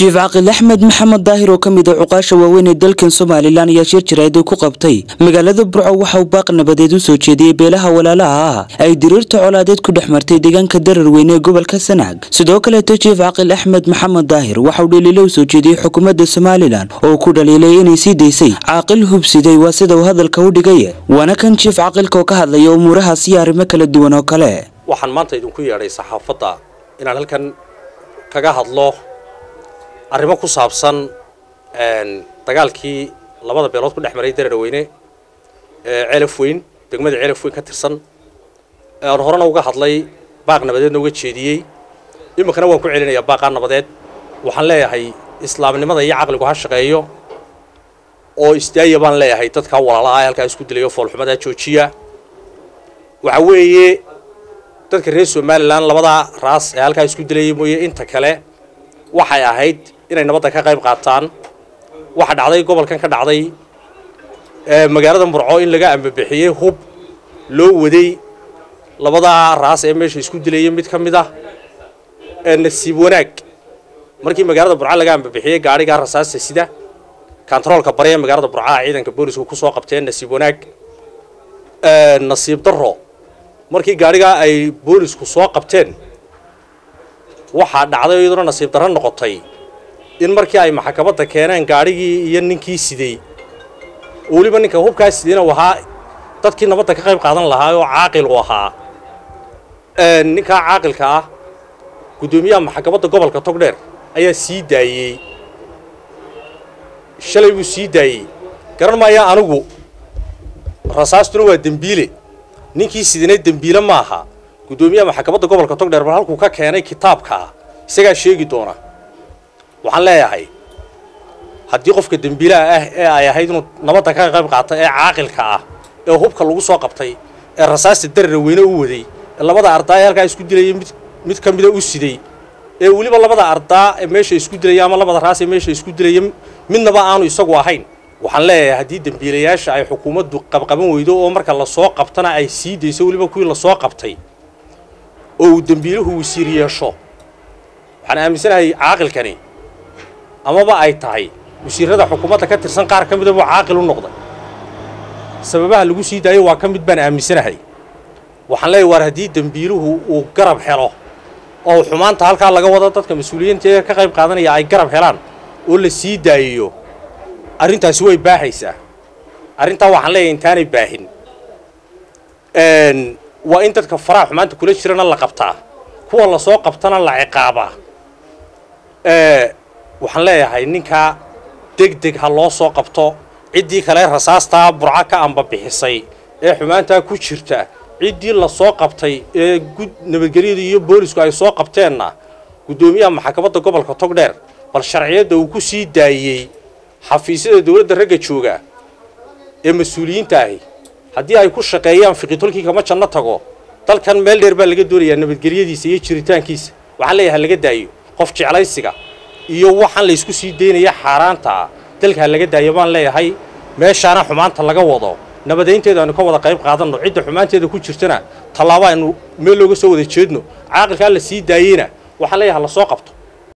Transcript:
Chief Aqil Ahmed Maxamed Daahir oo kamid ah uqaasha waaweyn ee dalkan Soomaaliland ayaa shir jireed ku qabtay magaalada Burco waxa uu baaq nabadeed u soo jeediyay beelaha walaalaha ah ay diriirta colaadeed ku dhaxmartay deegaanka Dararweyne ee gobolka Sanaag sidoo kale Chief Aqil Ahmed Maxamed Daahir waxa uu dhaliilo soo jeediyay xukuumadda Soomaaliland oo ku dhaliilay inay sii deysay caaqil hubsiday waa sida uu hadalka u dhigay wana kan Chief Aqilka oo ka hadlaya umuuraha siyaarimo kala duwan oo kale waxaan maanta idinku yeeray saxaafadda inaan halkan kaga hadlo arrimo ku saabsan dagaalkii labada beelood ku dhaxmaray Dararweyne ceelaf weyn degmada ceelaf weyn ka tirsan aan horena uga hadlay baaq nabadeedna uga jeediyay iminkana waan ku celinayaa baaqa nabadeed waxaan leeyahay islaamnimada iyo caqligu ha shaqeeyo oo istaaya baan leeyahay dadka walaalaha halka isku dilayo foolxumada joojiya waxa weeye dadka reer Soomaaliland labada raas ee halka isku dilayay mooyee inta kale waxay ahayd inay nabadda ka qayb qaataan waxa dhacday gobolkan ka dhacday magaalada Burco in laga ambabixiyay hub loo waday labada raas ee meesha isku dilayay mid kamid ah nasiib wanaag markii magaalada Burco laga ambabixiyay gaariga rasaasta sida kantaroolka bariya magaalada Burco ciidanka booliska ku soo qabteen nasiib wanaag nasiib darro markii gaariga ay boolisku soo qabteen waxa dhacday iyadoo nasiib darro noqotay in markii ay maxkamadda keeneen gaarigii iyo ninkii siday waliba ninka hubkaas sidina waxa dadkii nabadda ka qayb qaadan lahaa oo caaqil u ahaa ninka caaqilka ah gudoomiyaha maxkamadda gobolka Togdheer ayaa sii daayay shalay uu sii daayay garan maaya anigu rasaastuna waa dambiile ninkii sidina dambiile ma aha gudoomiyaha maxkamadda gobolka Togdheer bal halku ka keenay kitaabka isaga sheegi doona waxaan leeyahay haddii qofka dambiilaha ah ee ay ahayd inuu nabadda ka qayb qaato ee caaqilka ah ee hubka lagu soo qabtay ee rasaasta Dararweyne u waday labada arday halka isku dilayay mid kamid ah u siday ee waliba labada arday ee meesha isku dilayay ama labada raas ee meesha isku dilayay midnaba aanu isagu ahayn waxaan leeyahay haddii dambiilayaasha ay xukuumaddu qabqaban weydo oo marka la soo qabtana ay sii deyso waliba kuwii la soo qabtay oo uu dambiiluhu wasiir yeesho waxaan aaminsanahay caaqilkani amaba ay tahay wasiirada xukuumadda ka tirsan qaar kamid ah oo caaqil u noqday sababaha lagu sii daayo waa kamid baan aaminsanahay waxaan leeyahay war haddii dambiiluhu uu garab helo oo xumaanta halka laga wado dadka mas'uuliyiinta ka qayb qaadanaya ay garab helaan oo la sii daayo arrintaasi way baahaysaa arrinta waxaan leeyahay intaanay baahin waa in dadka farax xumaanta kula jirana la qabtaa kuwa la soo qabtana la ciqaabaa waxaan leeyahay ninka degdeg ha loo soo qabto ciddii kale rasaasta Burco ka amba bixisay ee xumaanta ku jirta ciddii la soo qabtay ee nabadgelyada iyo boolisku ay soo qabteenna gudoomiyaha maxkamadda gobolka Togdheer bal sharciyada uu ku sii daayay xafiisyada dawladda ragga jooga ee mas'uuliyiinta ah haddii ay ku shaqeeyaan fiqitolkii kama janno tago dalkan meel dheer baa laga doonayaa nabadgelyadiisa iyo jiritaankiisa waxaan leeyahay laga daayo qof jeclaysiga iyo waxaan la isku sii deynaya xaaraanta dalka laga daayo baan leeyahay meeshaana xumaanta laga wado nabadeynteeda aanu ka wada qayb qaadano cidda xumaanteeda ku jirtana talaabo aynu meel looga soo wada jeedno caaqilka la sii daayina waxaan leeyahay la soo qabto